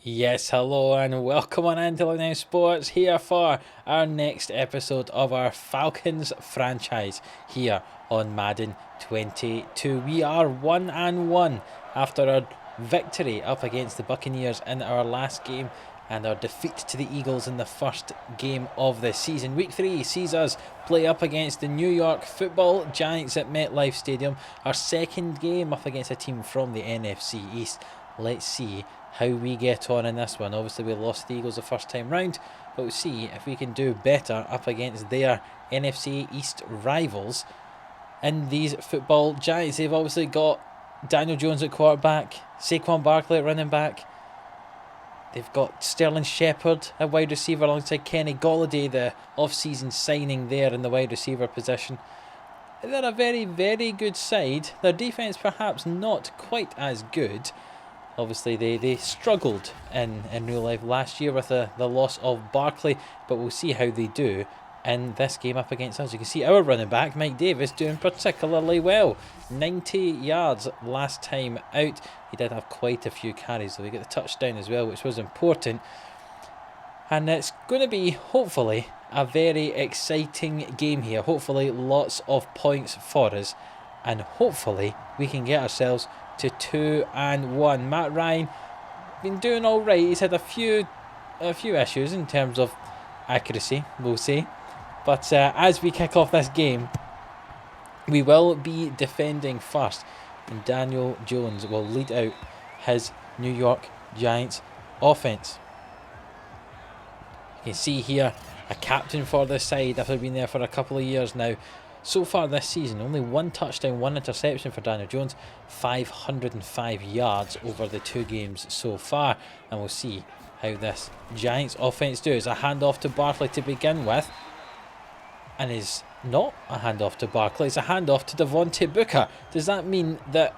Yes, hello and welcome on into Now Sports here for our next episode of our Falcons franchise here on Madden 22. We are 1-1 after our victory up against the Buccaneers in our last game and our defeat to the Eagles in the first game of the season. Week 3 sees us play up against the New York Football Giants at MetLife Stadium. Our second game up against a team from the NFC East. Let's see how we get on in this one. Obviously we lost the Eagles the first time round, but we'll see if we can do better up against their NFC East rivals in these football Giants. They've obviously got Daniel Jones at quarterback, Saquon Barkley at running back. They've got Sterling Shepard at wide receiver alongside Kenny Golladay, the off-season signing there in the wide receiver position. They're a very, very good side. Their defence perhaps not quite as good. Obviously, they struggled in real life last year with the loss of Barkley, but we'll see how they do in this game up against us. You can see our running back, Mike Davis, doing particularly well. 90 yards last time out. He did have quite a few carries, so he got the touchdown as well, which was important. And it's going to be, hopefully, a very exciting game here. Hopefully, lots of points for us. And hopefully, we can get ourselves to 2-1. Matt Ryan been doing all right. He's had a few issues in terms of accuracy, we'll say. But as we kick off this game, we will be defending first, and Daniel Jones will lead out his New York Giants offense. You can see here a captain for this side after being there for a couple of years now. So far this season, only one touchdown, one interception for Daniel Jones, 505 yards over the 2 games so far. And we'll see how this Giants offense does. A handoff to Barkley to begin with. And is not a handoff to Barkley, it's a handoff to Devontae Booker. Does that mean that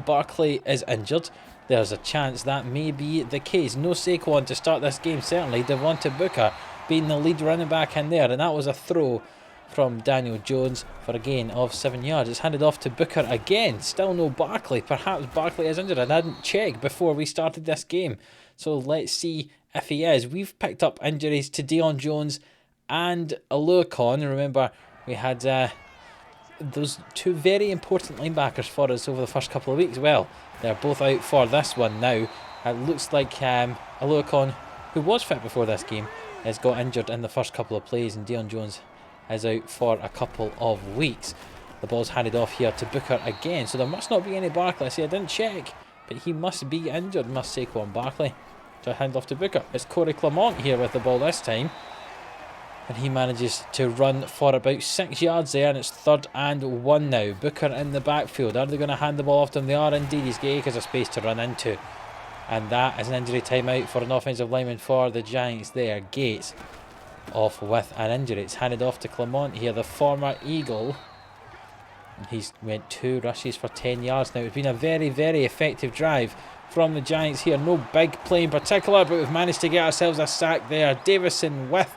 Barkley is injured? There's a chance that may be the case. No Saquon to start this game, certainly. Devontae Booker being the lead running back in there. And that was a throw from Daniel Jones for a gain of 7 yards. It's handed off to Booker again. Still no Barkley. Perhaps Barkley is injured. I didn't check before we started this game, so let's see if he is. We've picked up injuries to Deion Jones and Aluakon. Remember, we had those 2 very important linebackers for us over the first couple of weeks. Well, they're both out for this one now. It looks like Aluakon, who was fit before this game, has got injured in the first couple of plays, and Deion Jones is out for a couple of weeks. The ball's handed off here to Booker again, so there must not be any Barkley. I didn't check, but he must be injured, must Saquon Barkley. So hand off to Booker. It's Corey Clement here with the ball this time, and he manages to run for about 6 yards there, and it's 3rd and 1 now. Booker in the backfield. Are they going to hand the ball off to him? They are indeed. He's got acres of space to run into, and that is an injury timeout for an offensive lineman for the Giants there. Gates off with an injury. It's handed off to Clement here, the former Eagle. He's went 2 rushes for 10 yards now. It's been a very, very effective drive from the Giants here. No big play in particular, but we've managed to get ourselves a sack there. Davison with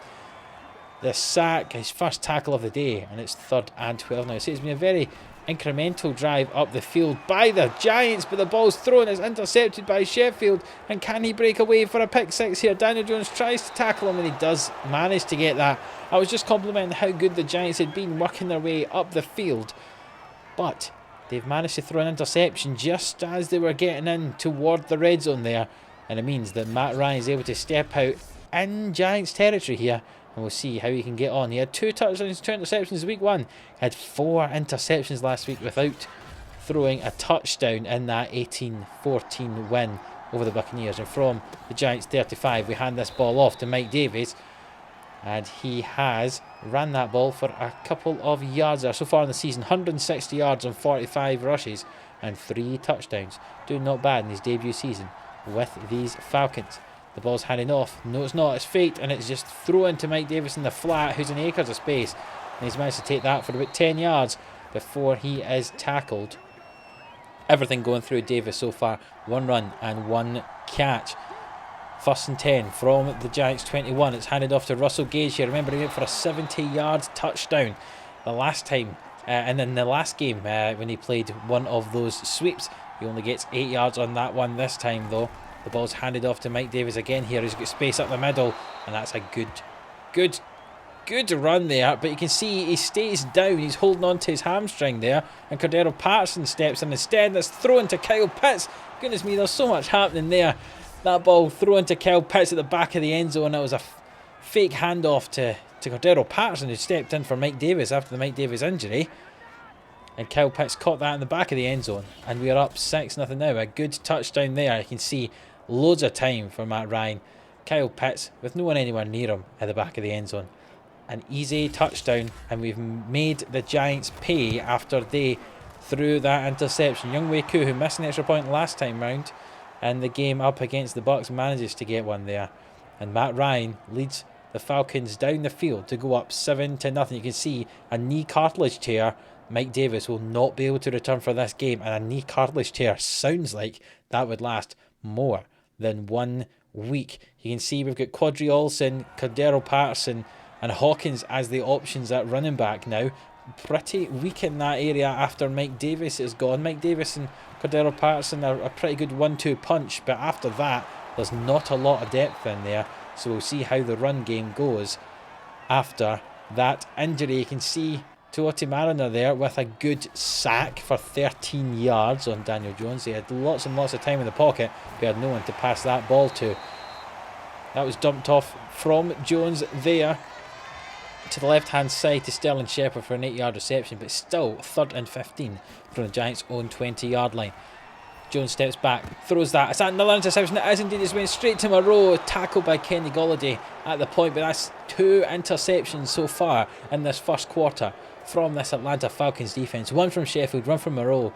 the sack, his first tackle of the day, and it's 3rd and 12 now. So it's been a very incremental drive up the field by the Giants, but the ball's thrown. It's intercepted by Sheffield, and can he break away for a pick 6 here? Daniel Jones tries to tackle him, and he does manage to get that. I was just complimenting how good the Giants had been working their way up the field, but they've managed to throw an interception just as they were getting in toward the red zone there, and it means that Matt Ryan is able to step out in Giants territory here, and we'll see how he can get on. He had 2 touchdowns, 2 interceptions week 1. He had 4 interceptions last week without throwing a touchdown in that 18-14 win over the Buccaneers. And from the Giants 35, we hand this ball off to Mike Davis, and he has ran that ball for a couple of yards there. So far in the season, 160 yards on 45 rushes and 3 touchdowns. Doing not bad in his debut season with these Falcons. The ball's handing off. No, it's not. It's faked, and it's just thrown to Mike Davis in the flat, who's in acres of space. And he's managed to take that for about 10 yards before he is tackled. Everything going through Davis so far. 1 run and 1 catch. 1st and 10 from the Giants 21. It's handed off to Russell Gage here. Remember, he went for a 70 yards touchdown the last time. And in the last game, when he played one of those sweeps, he only gets 8 yards on that one this time, though. The ball's handed off to Mike Davis again here. He's got space up the middle, and that's a good run there. But you can see he stays down. He's holding on to his hamstring there, and Cordero Patterson steps in instead. That's thrown to Kyle Pitts. Goodness me, there's so much happening there. That ball thrown to Kyle Pitts at the back of the end zone. That was a fake handoff to Cordero Patterson, who stepped in for Mike Davis after the Mike Davis injury. And Kyle Pitts caught that in the back of the end zone. And we are up 6-0 now. A good touchdown there. You can see loads of time for Matt Ryan. Kyle Pitts with no one anywhere near him at the back of the end zone. An easy touchdown. And we've made the Giants pay after they threw that interception. Younghoe Koo, who missed an extra point last time round, and the game up against the Bucs, manages to get one there. And Matt Ryan leads the Falcons down the field to go up 7-0. You can see a knee cartilage tear. Mike Davis will not be able to return for this game, and a knee cartilage tear sounds like that would last more than 1 week. You can see we've got Quadri Olsen, Cordero Patterson and Hawkins as the options at running back now. Pretty weak in that area after Mike Davis is gone. Mike Davis and Cordero Patterson are a pretty good 1-2 punch, but after that there's not a lot of depth in there. So we'll see how the run game goes after that injury. You can see Tuoti Mariner there with a good sack for 13 yards on Daniel Jones. He had lots and lots of time in the pocket, but he had no one to pass that ball to. That was dumped off from Jones there to the left-hand side to Sterling Shepard for an 8-yard reception, but still 3rd and 15 from the Giants' own 20-yard line. Jones steps back, throws that. It's another interception. It is indeed. It's went straight to Moreau, tackled by Kenny Golladay at the point, but that's 2 interceptions so far in this first quarter from this Atlanta Falcons defence. One from Sheffield, one from Moreau.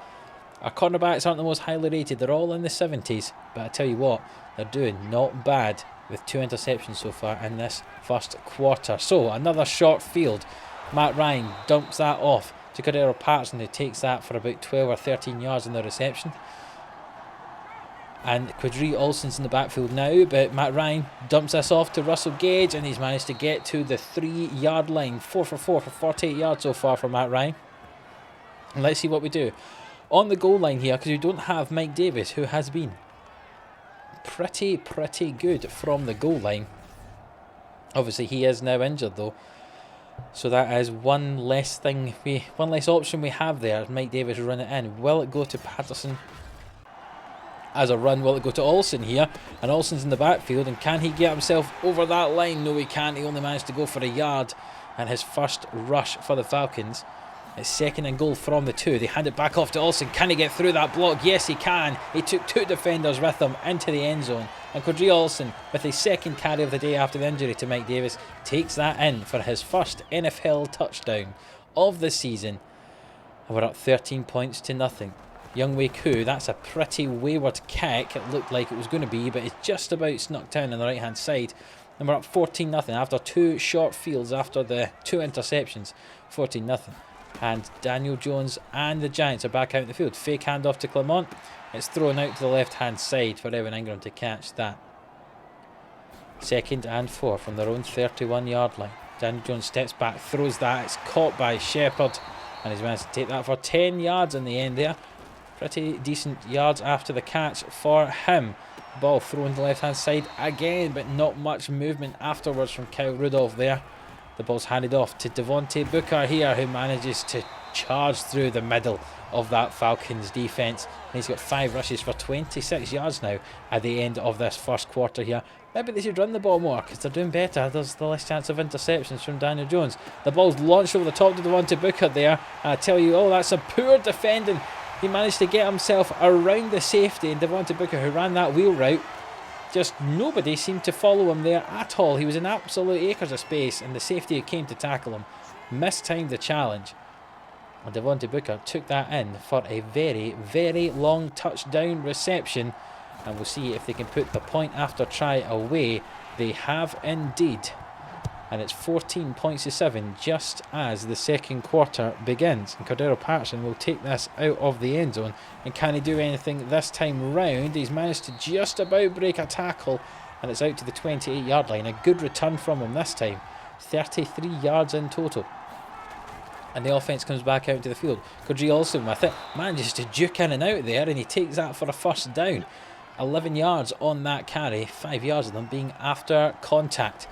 Our cornerbacks aren't the most highly rated. They're all in the 70s, but I tell you what, they're doing not bad with 2 interceptions so far in this first quarter. So another short field. Matt Ryan dumps that off to Cordero Patterson, who takes that for about 12 or 13 yards in the reception. And Quadri Olsen's in the backfield now, but Matt Ryan dumps this off to Russell Gage, and he's managed to get to the 3-yard line. 4 for 4 for 48 yards so far for Matt Ryan. And let's see what we do on the goal line here, because we don't have Mike Davis, who has been pretty good from the goal line. Obviously he is now injured though, so that is one less option we have there. Mike Davis run it in. Will it go to Patterson as a run? Will it go to Olsen here? And Olsen's in the backfield, and can he get himself over that line? No, he can't. He only managed to go for a yard, and his first rush for the Falcons. It's 2nd and goal from the 2. They hand it back off to Olsen. Can he get through that block? Yes, he can. He took 2 defenders with him into the end zone. And Quadri Olsen, with his 2nd carry of the day after the injury to Mike Davis, takes that in for his first NFL touchdown of the season. And we're up 13 points to nothing. Younghoe Koo, that's a pretty wayward kick. It looked like it was going to be, but it's just about snuck down on the right hand side. And we're up 14-0 after 2 short fields after the 2 interceptions. 14-0. And Daniel Jones and the Giants are back out in the field. Fake handoff to Clement. It's thrown out to the left-hand side for Evan Ingram to catch that. 2nd and 4 from their own 31-yard line. Daniel Jones steps back, throws that. It's caught by Shepard, and he's managed to take that for 10 yards in the end there. Pretty decent yards after the catch for him. Ball thrown to the left-hand side again, but not much movement afterwards from Kyle Rudolph there. The ball's handed off to Devontae Booker here, who manages to charge through the middle of that Falcons defence. And he's got 5 rushes for 26 yards now at the end of this first quarter here. Maybe they should run the ball more, because they're doing better. There's the less chance of interceptions from Daniel Jones. The ball's launched over the top to Devontae Booker there. I tell you, that's a poor defending. He managed to get himself around the safety, and Devontae Booker, who ran that wheel route, just nobody seemed to follow him there at all. He was in absolute acres of space, and the safety who came to tackle him mistimed the challenge. And Devontae Booker took that in for a very long touchdown reception. And we'll see if they can put the point after try away. They have indeed. And it's 14 points to 7 just as the second quarter begins. And Cordero Patterson will take this out of the end zone. And can he do anything this time round? He's managed to just about break a tackle, and it's out to the 28-yard line. A good return from him this time. 33 yards in total. And the offense comes back out into the field. Quadri Olsen with it, manages to juke in and out there, and he takes that for a first down. 11 yards on that carry, 5 yards of them being after contact.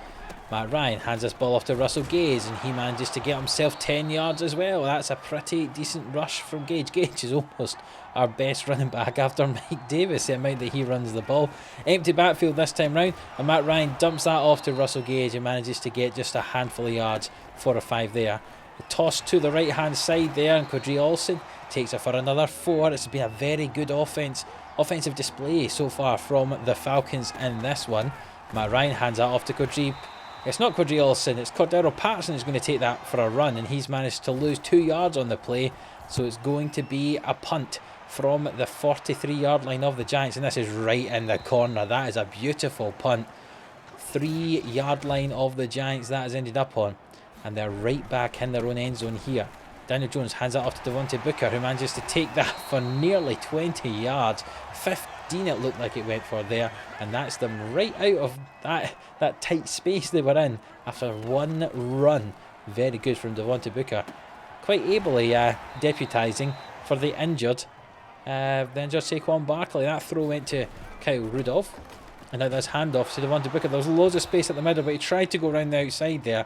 Matt Ryan hands this ball off to Russell Gage, and he manages to get himself 10 yards as well. That's a pretty decent rush from Gage. Gage is almost our best running back after Mike Davis, the amount that he runs the ball. Empty backfield this time round, and Matt Ryan dumps that off to Russell Gage and manages to get just a handful of yards, 4 or 5 there. The toss to the right hand side there, and Quadri Olsen takes it for another 4. It's been a very good offensive display so far from the Falcons in this one. Matt Ryan hands that off to Quadri. It's not Quadri Olsen, it's Cordero Patterson who's going to take that for a run, and he's managed to lose 2 yards on the play, so it's going to be a punt from the 43-yard line of the Giants, and this is right in the corner. That is a beautiful punt. 3-yard line of the Giants that has ended up on, and they're right back in their own end zone here. Daniel Jones hands that off to Devontae Booker, who manages to take that for nearly 20 yards. 15 it looked like it went for there, and that's them right out of that tight space they were in after one run. Very good from Devontae Booker, quite ably deputising for the injured Saquon Barkley. That throw went to Kyle Rudolph, and now there's handoff to Devontae Booker. There's loads of space at the middle, but he tried to go around the outside there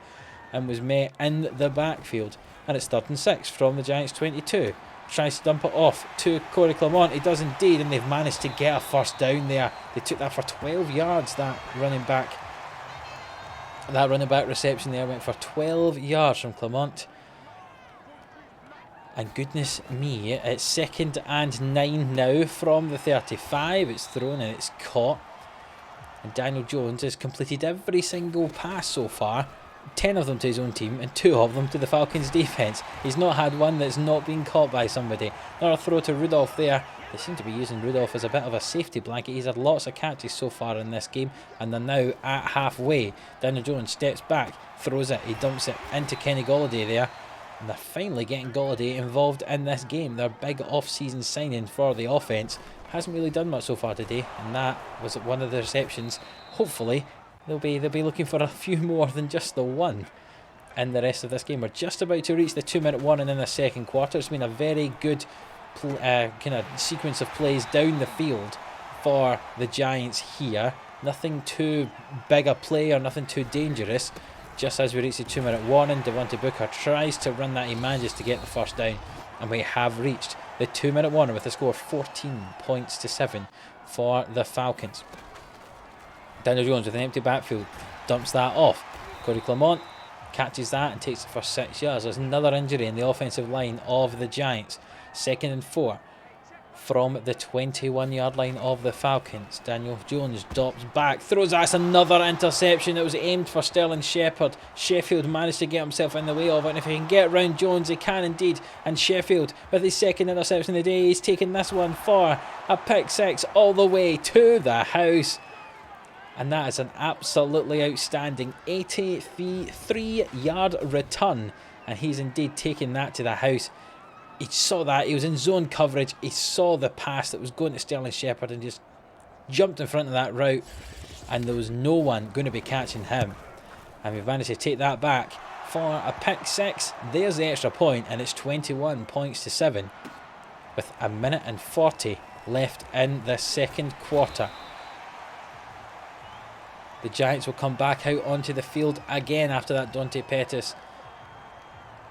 and was met in the backfield. And it's 3rd and 6 from the Giants 22. Tries to dump it off to Corey Clement. He does indeed, and they've managed to get a first down there. They took that for 12 yards, that running back reception there went for 12 yards from Clement. And goodness me, it's 2nd and 9 now from the 35. It's thrown and it's caught. And Daniel Jones has completed every single pass so far. 10 of them to his own team and 2 of them to the Falcons defence. He's not had one that's not been caught by somebody. Another throw to Rudolph there. They seem to be using Rudolph as a bit of a safety blanket. He's had lots of catches so far in this game, and they're now at halfway. Daniel Jones steps back, throws it, he dumps it into Kenny Golladay there. And they're finally getting Golladay involved in this game. Their big off-season signing for the offence hasn't really done much so far today, and that was one of the receptions. Hopefully they'll be looking for a few more than just the one in the rest of this game. We're just about to reach the 2-minute warning in the second quarter. It's been a very good kind of sequence of plays down the field for the Giants here. Nothing too big a play or nothing too dangerous. Just as we reach the 2-minute warning, Devontae Booker tries to run that. He manages to get the first down, and we have reached the 2-minute warning with a score of 14 points to 7 for the Falcons. Daniel Jones with an empty backfield dumps that off. Corey Clement catches that and takes it for 6 yards. There's another injury in the offensive line of the Giants. 2nd and 4 from the 21-yard line of the Falcons. Daniel Jones drops back, throws. That's another interception. It was aimed for Sterling Shepard. Sheffield managed to get himself in the way of it, and if he can get around Jones, he can indeed. And Sheffield with his 2nd interception of the day, he's taking this one for a pick 6 all the way to the house. And that is an absolutely outstanding 83-yard return. And he's indeed taken that to the house. He saw that. He was in zone coverage. He saw the pass that was going to Sterling Shepard and just jumped in front of that route. And there was no one going to be catching him. And we've managed to take that back for a pick 6. There's the extra point, and it's 21 points to 7 with 1:40 left in the second quarter. The Giants will come back out onto the field again after that Dante Pettis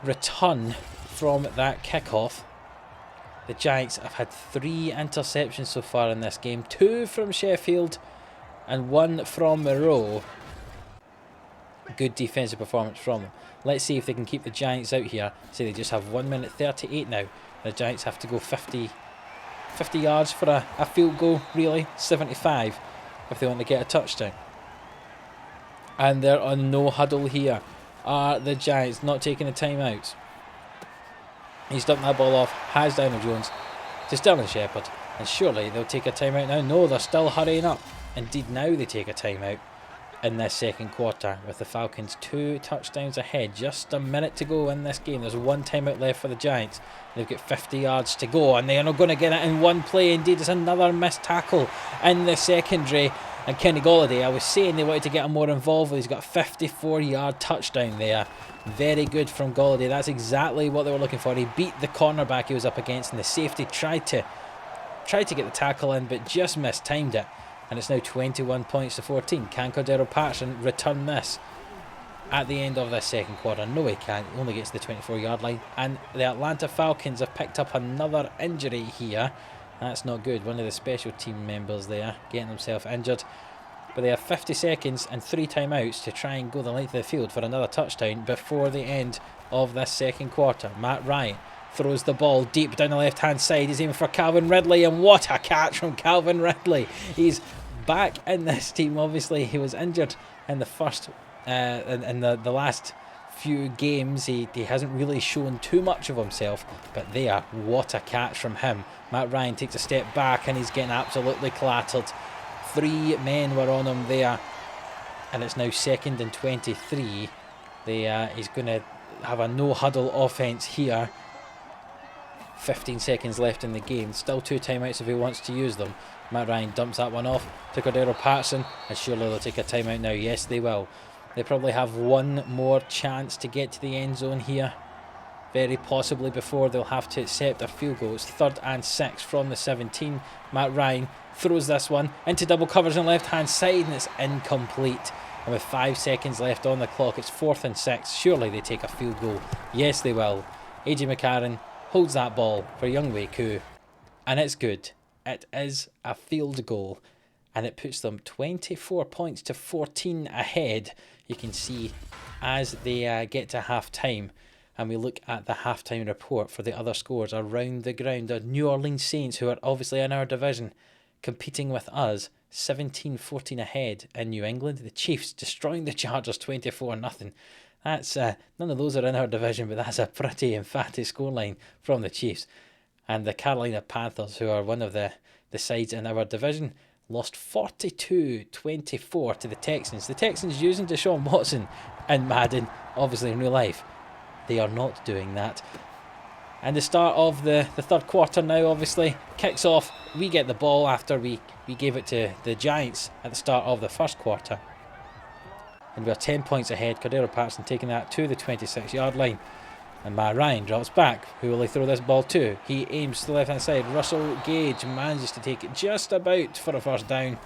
return from that kickoff. The Giants have had 3 interceptions so far in this game. 2 from Sheffield and 1 from Moreau. Good defensive performance from them. Let's see if they can keep the Giants out here. So they just have 1:38 now. The Giants have to go 50 yards for a field goal, really. 75 if they want to get a touchdown. And they're on no huddle here. Are the Giants not taking a timeout? He's dumped that ball off. Has Daniel Jones to Sterling Shepard. And surely they'll take a timeout now. No, they're still hurrying up. Indeed, now they take a timeout in this second quarter with the Falcons 2 touchdowns ahead. Just a minute to go in this game. There's 1 timeout left for the Giants. They've got 50 yards to go, and they are not going to get it in one play. Indeed, it's another missed tackle in the secondary. And Kenny Golladay, I was saying they wanted to get him more involved. He's got a 54-yard touchdown there. Very good from Golladay. That's exactly what they were looking for. He beat the cornerback he was up against, and the safety tried to tried to get the tackle in, but just mistimed it. And it's now 21 points to 14. Can Cordero Patterson return this at the end of this second quarter? No, he can't. He only gets to the 24-yard line. And the Atlanta Falcons have picked up another injury here. That's not good. One of the special team members there getting himself injured. But they have 50 seconds and 3 timeouts to try and go the length of the field for another touchdown before the end of this second quarter. Matt Ryan throws the ball deep down the left-hand side. He's aiming for Calvin Ridley, and what a catch from Calvin Ridley. He's back in this team. Obviously, he was injured in the first, in the last few games. He hasn't really shown too much of himself, but there, what a catch from him. Matt Ryan takes a step back, and he's getting absolutely clattered. 3 men were on him there, and it's now 2nd and 23. He's going to have a no-huddle offense here. 15 seconds left in the game. Still 2 timeouts if he wants to use them. Matt Ryan dumps that one off to Cordero Patterson, and surely they'll take a timeout now. Yes, they will. They probably have one more chance to get to the end zone here, very possibly, before they'll have to accept a field goal. It's 3rd and 6 from the 17. Matt Ryan throws this one into double covers on the left-hand side, and it's incomplete. And with 5 seconds left on the clock, it's 4th and 6. Surely they take a field goal. Yes, they will. AJ McCarron holds that ball for Younghoe Koo, and it's good. It is a field goal, and it puts them 24 points to 14 ahead. You can see as they get to half-time, and we look at the half-time report for the other scores around the ground. The New Orleans Saints, who are obviously in our division, competing with us, 17-14 ahead in New England. The Chiefs destroying the Chargers 24-0. That's none of those are in our division, but that's a pretty emphatic scoreline from the Chiefs. And the Carolina Panthers, who are one of the sides in our division, lost 42-24 to the Texans. The Texans using Deshaun Watson in Madden, obviously in real life. They are not doing that. And the start of the third quarter now obviously kicks off. We get the ball after we gave it to the Giants at the start of the first quarter. And we're 10 points ahead. Cordero Patterson taking that to the 26-yard line. And Matt Ryan drops back. Who will he throw this ball to? He aims to the left-hand side. Russell Gage manages to take it just about for a first down.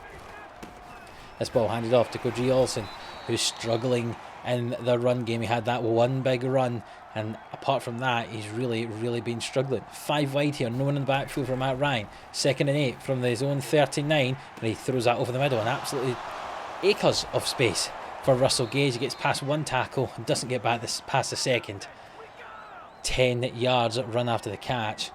This ball handed off to Cordry Olsen, who's struggling in the run game. He had that one big run, and apart from that, he's really been struggling. 5 wide here, no one in the backfield for Matt Ryan. 2nd and 8 from the zone 39, and he throws that over the middle, and absolutely acres of space for Russell Gage. He gets past one tackle and doesn't get back past the second. 10 yards run after the catch,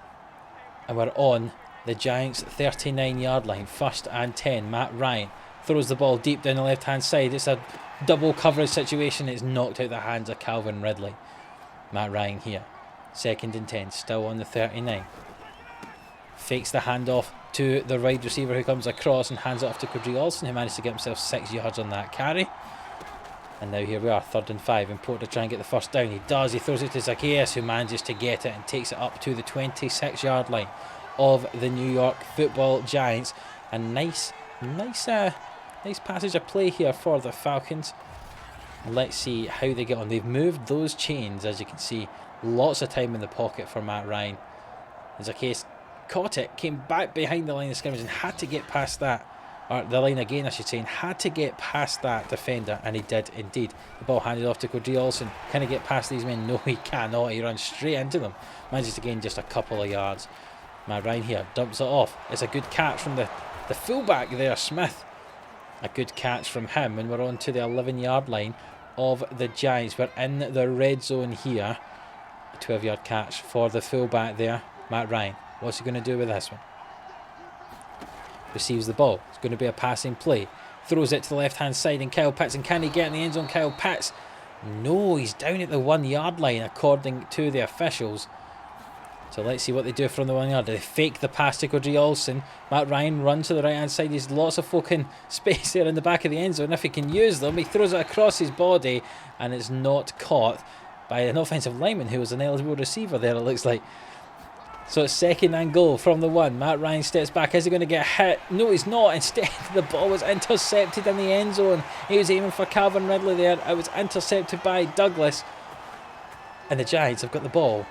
and we're on the Giants' 39-yard line. 1st and 10. Matt Ryan throws the ball deep down the left-hand side. It's a double coverage situation. It's knocked out the hands of Calvin Ridley. Matt Ryan here. 2nd and 10. Still on the 39. Fakes the handoff to the wide receiver, who comes across and hands it off to Cordry Olsen, who managed to get himself 6 yards on that carry. And now here we are, 3rd and 5. Important to try and get the first down. He does. He throws it to Zacchaeus, who manages to get it and takes it up to the 26-yard line of the New York Football Giants. A nice passage of play here for the Falcons. Let's see how they get on. They've moved those chains, as you can see. Lots of time in the pocket for Matt Ryan. Zacchaeus caught it, came back behind the line of scrimmage and had to get past that. Or the line again, I should say, and had to get past that defender, and he did indeed. The ball handed off to Cordry Olsen. Can he get past these men? No, he cannot. He runs straight into them. Manages to gain just a couple of yards. Matt Ryan here dumps it off. It's a good catch from the fullback there, Smith. A good catch from him, and we're on to the 11-yard line of the Giants. We're in the red zone here. A 12-yard catch for the fullback there, Matt Ryan. What's he going to do with this one? Receives the ball. It's going to be a passing play. Throws it to the left-hand side, and Kyle Pitts. And can he get in the end zone? Kyle Pitts. No, he's down at the 1-yard line, according to the officials. So let's see what they do from the 1 yard. They fake the pass to Cordry Olsen. Matt Ryan runs to the right-hand side. There's lots of folk in space there in the back of the end zone. If he can use them, he throws it across his body, and it's not caught by an offensive lineman who was an eligible receiver there, it looks like. So it's 2nd and goal from the 1. Matt Ryan steps back. Is he going to get hit? No, he's not. Instead, the ball was intercepted in the end zone. He was aiming for Calvin Ridley there. It was intercepted by Douglas. And the Giants have got the ball.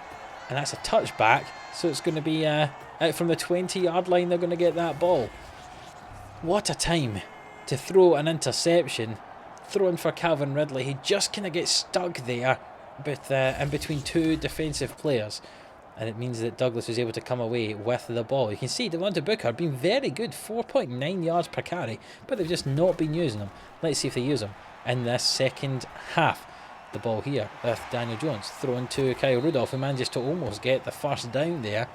And that's a touchback. So it's going to be Out from the 20-yard line, they're going to get that ball. What a time to throw an interception. Thrown for Calvin Ridley. He just kind of gets stuck there in between two defensive players. And it means that Douglas was able to come away with the ball. You can see Devontae Booker being very good. 4.9 yards per carry. But they've just not been using him. Let's see if they use him in this second half. The ball here with Daniel Jones. Thrown to Kyle Rudolph, who manages to almost get the first down there.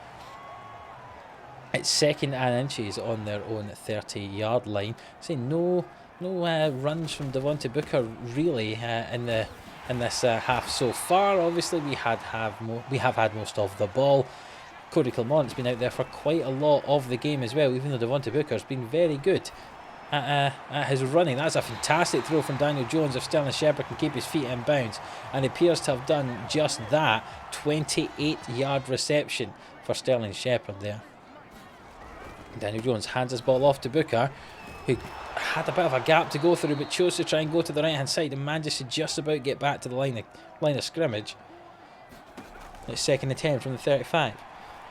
It's 2nd and inches on their own 30-yard line. See, no runs from Devontae Booker really in this half so far. Obviously, we have had most of the ball. Cody Clement's been out there for quite a lot of the game as well, even though Devontae Booker's been very good at his running. That's a fantastic throw from Daniel Jones if Sterling Shepard can keep his feet in bounds, and it appears to have done just that. 28-yard reception for Sterling Shepard there. Daniel Jones hands his ball off to Booker, who had a bit of a gap to go through but chose to try and go to the right hand side and manages to just about get back to the line of scrimmage. It's 2nd and 10 from the 35.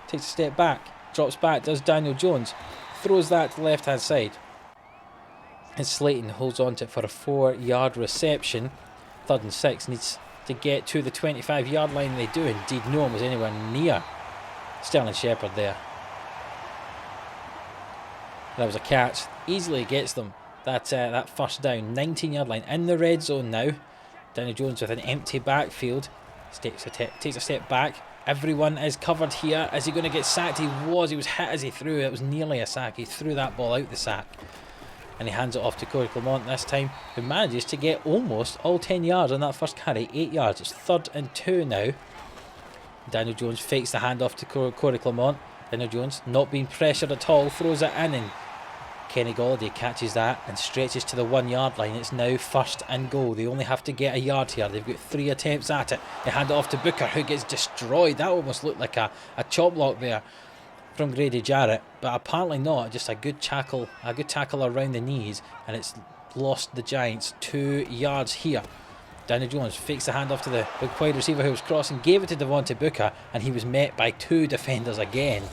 Takes a step back, drops back, does Daniel Jones, throws that to the left hand side. And Slayton holds on to it for a 4-yard reception. 3rd and 6, needs to get to the 25-yard line. They do indeed. No one was anywhere near Sterling Shepard there. That was a catch. Easily gets them that first down. 19-yard line in the red zone now. Daniel Jones with an empty backfield. Takes a step back. Everyone is covered here. Is he going to get sacked? He was hit as he threw. It was nearly a sack. He threw that ball out the sack. And he hands it off to Corey Clement this time, who manages to get almost all 10 yards on that first carry. 8 yards. It's 3rd and 2 now. Daniel Jones fakes the handoff to Corey Clement. Daniel Jones not being pressured at all. Throws it in, and Kenny Golladay catches that and stretches to the 1-yard line. It's now 1st and goal. They only have to get a yard here. They've got 3 attempts at it. They hand it off to Booker, who gets destroyed. That almost looked like a chop block there from Grady Jarrett, but apparently not. Just a good tackle around the knees, and it's lost the Giants 2 yards here. Daniel Jones fakes the handoff to the wide receiver who was crossing, gave it to Devontae Booker, and he was met by 2 defenders again.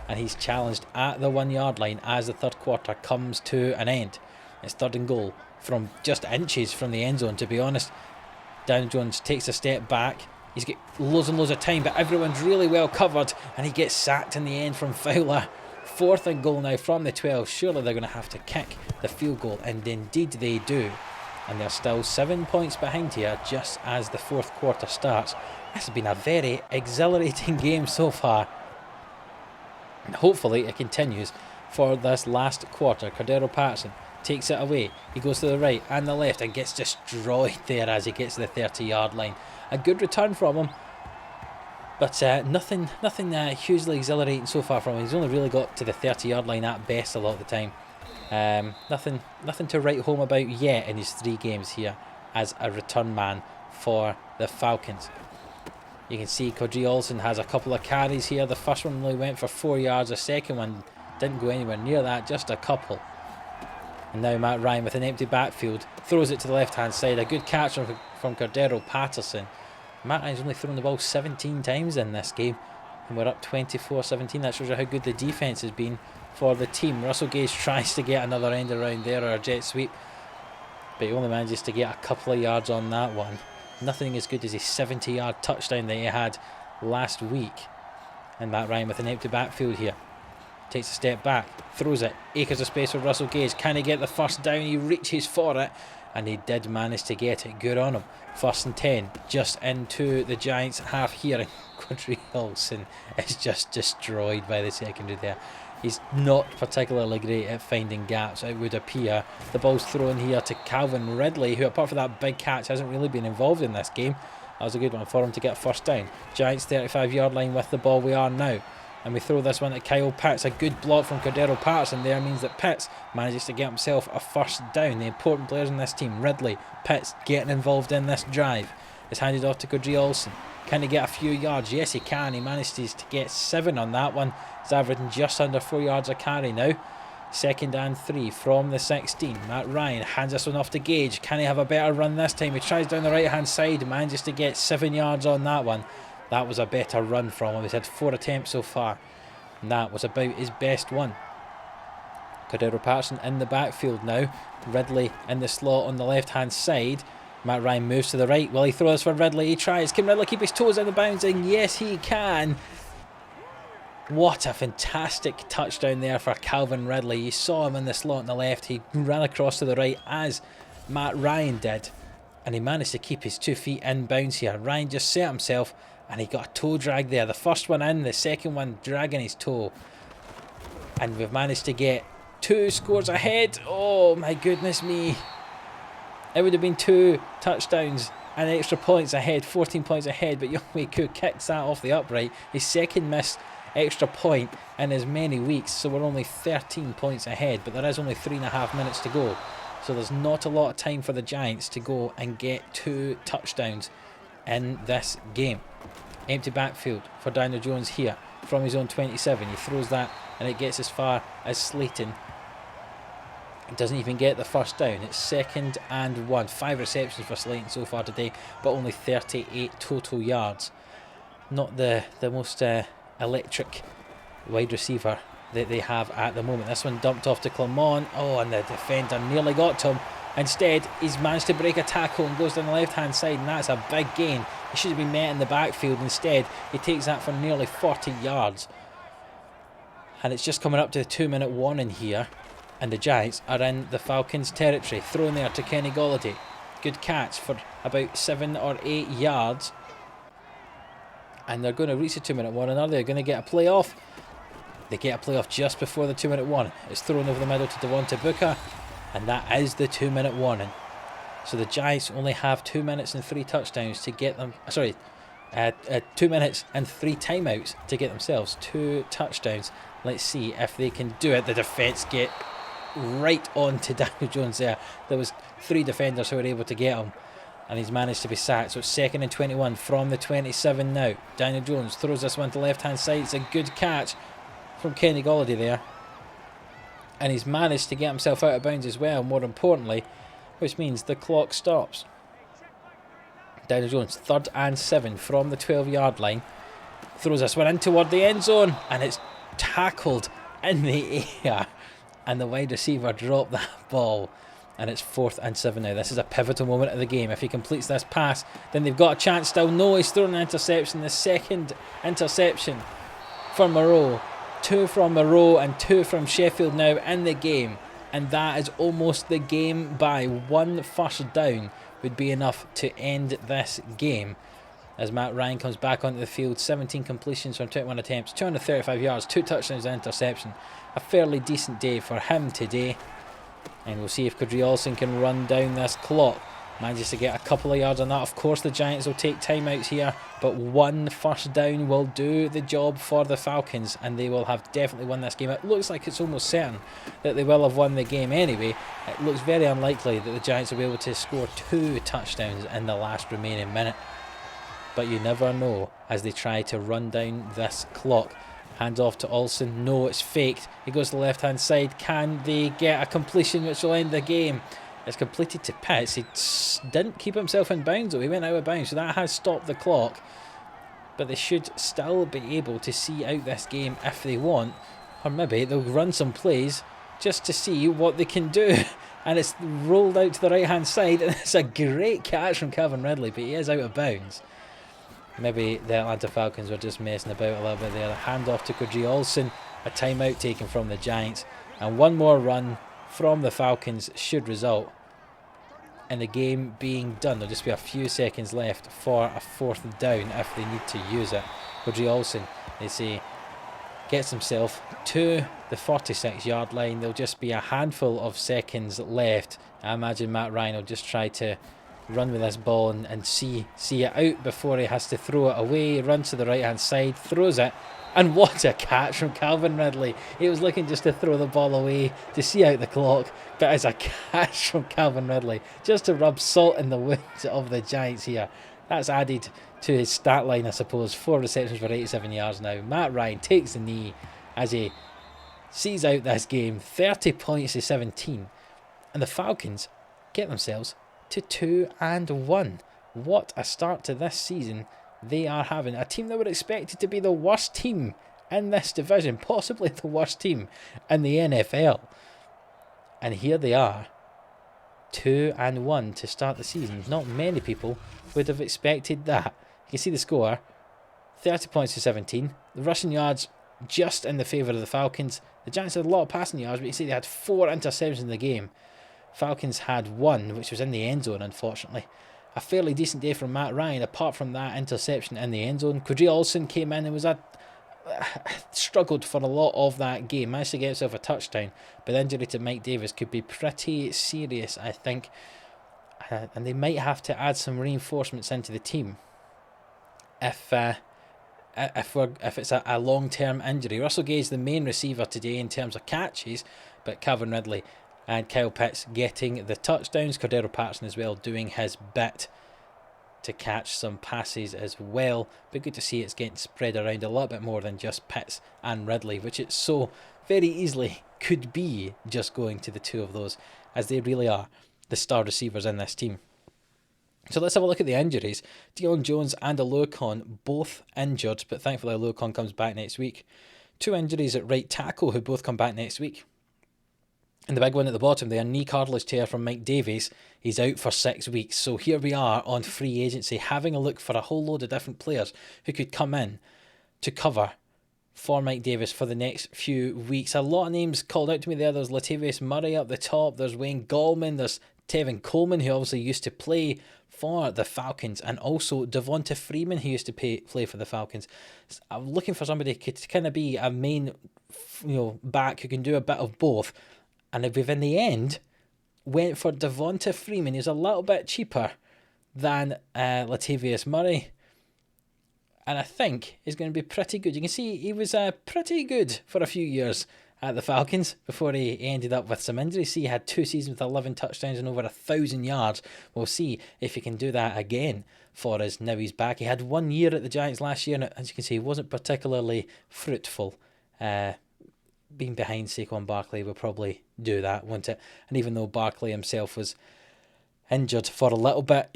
And he's challenged at the 1-yard line as the third quarter comes to an end. It's 3rd and goal from just inches from the end zone, to be honest. Daniel Jones takes a step back. He's got loads and loads of time, but everyone's really well covered, and he gets sacked in the end from Fowler. 4th and goal now from the 12. Surely they're going to have to kick the field goal, and indeed they do. And they're still 7 points behind here just as the 4th quarter starts. This has been a very exhilarating game so far. And hopefully it continues for this last quarter. Cordero Patterson takes it away. He goes to the right and the left and gets destroyed there as he gets to the 30-yard line. A good return from him, but nothing hugely exhilarating so far from him. He's only really got to the 30-yard line at best a lot of the time. Nothing to write home about yet in his 3 games here as a return man for the Falcons. You can see Cordry Olsen has a couple of carries here. The first one only went for 4 yards. The second one didn't go anywhere near that, just a couple. And now Matt Ryan with an empty backfield throws it to the left-hand side. A good catch from Cordero Patterson. Matt Ryan's only thrown the ball 17 times in this game, and we're up 24-17. That shows you how good the defence has been for the team. Russell Gage tries to get another end around there, or a jet sweep, but he only manages to get a couple of yards on that one. Nothing as good as his 70-yard touchdown that he had last week. And Matt Ryan with an empty backfield here. Takes a step back, throws it, acres of space for Russell Gage. Can he get the first down? He reaches for it, and he did manage to get it. Good on him. 1st and 10, just into the Giants half here, and Quadri Olsen is just destroyed by the secondary there. He's not particularly great at finding gaps, it would appear. The ball's thrown here to Calvin Ridley, who apart from that big catch hasn't really been involved in this game. That was a good one for him to get a first down. Giants 35-yard line with the ball we are now. And we throw this one to Kyle Pitts. A good block from Cordero Patterson there means that Pitts manages to get himself a first down. The important players in this team, Ridley, Pitts, getting involved in this drive. It's handed off to Cordry Olsen. Can he get a few yards? Yes, he can. He manages to get 7 on that one. He's averaging just under 4 yards a carry now. 2nd and 3 from the 16. Matt Ryan hands this one off to Gage. Can he have a better run this time? He tries down the right hand side. Manages to get 7 yards on that one. That was a better run from him. He's had 4 attempts so far. And that was about his best one. Cordero Patterson in the backfield now. Ridley in the slot on the left-hand side. Matt Ryan moves to the right. Will he throw this for Ridley? He tries. Can Ridley keep his toes in the bounds? And yes, he can. What a fantastic touchdown there for Calvin Ridley. You saw him in the slot on the left. He ran across to the right as Matt Ryan did. And he managed to keep his 2 feet in bounds here. Ryan just set himself and he got a toe drag there. The first one in, the second one dragging his toe. And we've managed to get 2 scores ahead. Oh my goodness me. It would have been 2 touchdowns and extra points ahead, 14 points ahead, but Younghoe Koo kicks that off the upright. His second missed extra point in as many weeks, so we're only 13 points ahead, but there is only 3.5 minutes to go. So there's not a lot of time for the Giants to go and get 2 touchdowns in this game. Empty backfield for Daniel Jones here from his own 27. He throws that and it gets as far as Slayton. It doesn't even get the first down. It's 2nd and 1. 5 receptions for Slayton so far today, but only 38 total yards. Not the most electric wide receiver that they have at the moment. This one dumped off to Clermont. Oh, and the defender nearly got to him. Instead, he's managed to break a tackle and goes down the left-hand side, and that's a big gain. He should have been met in the backfield. Instead, he takes that for nearly 40 yards. And it's just coming up to the 2-minute warning here. And the Giants are in the Falcons' territory. Thrown there to Kenny Golladay. Good catch for about 7 or 8 yards. And they're going to reach the 2-minute warning. Are they going to get a playoff? They get a playoff just before the 2-minute warning. It's thrown over the middle to Devontae Booker. And that is the 2-minute warning. So the Giants only have 2 minutes and 3 touchdowns to get them. 2 minutes and 3 timeouts to get themselves 2 touchdowns. Let's see if they can do it. The defense get right on to Daniel Jones there. There was 3 defenders who were able to get him, and he's managed to be sacked. So it's 2nd and 21 from the 27 now. Daniel Jones throws this one to the left-hand side. It's a good catch from Kenny Golladay there. And he's managed to get himself out of bounds as well, more importantly, which means the clock stops. Daniel Jones, 3rd and 7 from the 12-yard line. Throws this one in toward the end zone, and it's tackled in the air. And the wide receiver dropped that ball. And it's 4th and 7 now. This is a pivotal moment of the game. If he completes this pass, then they've got a chance still. No, he's thrown an interception. The 2nd interception for Moreau. 2 from Moreau and 2 from Sheffield now in the game. And that is almost the game by 1 first down would be enough to end this game. As Matt Ryan comes back onto the field, 17 completions from 21 attempts, 235 yards, 2 touchdowns and interception. A fairly decent day for him today. And we'll see if Kadri Olsen can run down this clock. Manages to get a couple of yards on that. Of course the Giants will take timeouts here, but 1 first down will do the job for the Falcons, and they will have definitely won this game. It looks like it's almost certain that they will have won the game anyway. It looks very unlikely that the Giants will be able to score 2 touchdowns in the last remaining minute. But you never know as they try to run down this clock. Hands off to Olsen. No, it's faked. He goes to the left-hand side. Can they get a completion which will end the game? It's completed to Pitts. He didn't keep himself in bounds though. He went out of bounds, so that has stopped the clock. But they should still be able to see out this game if they want. Or maybe they'll run some plays just to see what they can do. And it's rolled out to the right-hand side. And it's a great catch from Calvin Ridley, but he is out of bounds. Maybe the Atlanta Falcons were just messing about a little bit there. A handoff to Kadri Olsen. A timeout taken from the Giants. And one more run from the Falcons should result in the game being done. There'll just be a few seconds left for a 4th down if they need to use it. Kadri Olsen, they say, gets himself to the 46-yard line. There'll just be a handful of seconds left. I imagine Matt Ryan will just try to run with this ball and see it out before he has to throw it away. He runs to the right-hand side, throws it, and what a catch from Calvin Ridley. He was looking just to throw the ball away to see out the clock, but it's a catch from Calvin Ridley just to rub salt in the wounds of the Giants here. That's added to his stat line, I suppose. 4 receptions for 87 yards now. Matt Ryan takes the knee as he sees out this game. 30 points to 17. And the Falcons get themselves to 2-1. What a start to this season they are having. A team that were expected to be the worst team in this division, possibly the worst team in the NFL. And here they are, 2-1 to start the season. Not many people would have expected that. You can see the score, 30 points to 17. The rushing yards just in the favour of the Falcons. The Giants had a lot of passing yards, but you see they had 4 interceptions in the game. Falcons had 1, which was in the end zone, unfortunately. A fairly decent day from Matt Ryan, apart from that interception in the end zone. Quadri Olsen came in and was struggled for a lot of that game. Managed to get himself a touchdown, but the injury to Mike Davis could be pretty serious, I think. And they might have to add some reinforcements into the team if it's a long-term injury. Russell Gage, the main receiver today in terms of catches, but Calvin Ridley and Kyle Pitts getting the touchdowns. Cordero Patterson as well doing his bit to catch some passes as well. But good to see it's getting spread around a little bit more than just Pitts and Ridley, which it so very easily could be just going to the two of those, as they really are the star receivers in this team. So let's have a look at the injuries. Deion Jones and Oluokun both injured, but thankfully Oluokun comes back next week. 2 injuries at right tackle who both come back next week. And the big one at the bottom there, knee cartilage tear from Mike Davies. He's out for 6 weeks. So here we are on free agency, having a look for a whole load of different players who could come in to cover for Mike Davis for the next few weeks. A lot of names called out to me there. There's Latavius Murray up the top. There's Wayne Gallman. There's Tevin Coleman, who obviously used to play for the Falcons, and also Devonta Freeman, who used to play for the Falcons. I'm looking for somebody who could kind of be a main, back who can do a bit of both. And we've in the end went for Devonta Freeman. He's a little bit cheaper than Latavius Murray, and I think he's going to be pretty good. You can see he was pretty good for a few years at the Falcons before he ended up with some injuries. See, he had 2 seasons with 11 touchdowns and over 1,000 yards. We'll see if he can do that again for us now he's back. He had 1 year at the Giants last year, and as you can see, he wasn't particularly fruitful. Being behind Saquon Barkley will probably do that, won't it? And even though Barkley himself was injured for a little bit,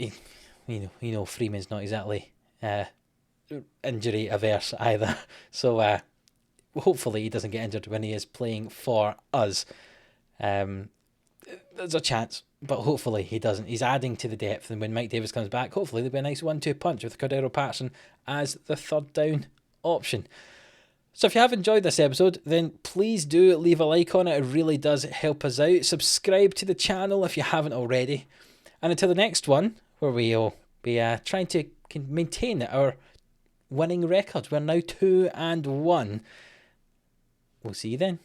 Freeman's not exactly injury averse either. So hopefully he doesn't get injured when he is playing for us. There's a chance, but hopefully he doesn't. He's adding to the depth, and when Mike Davis comes back, hopefully there'll be a nice 1-2 punch with Cordero Patterson as the third down option. So if you have enjoyed this episode, then please do leave a like on it. It really does help us out. Subscribe to the channel if you haven't already. And until the next one, where we'll be trying to maintain our winning record. We're now 2-1. We'll see you then.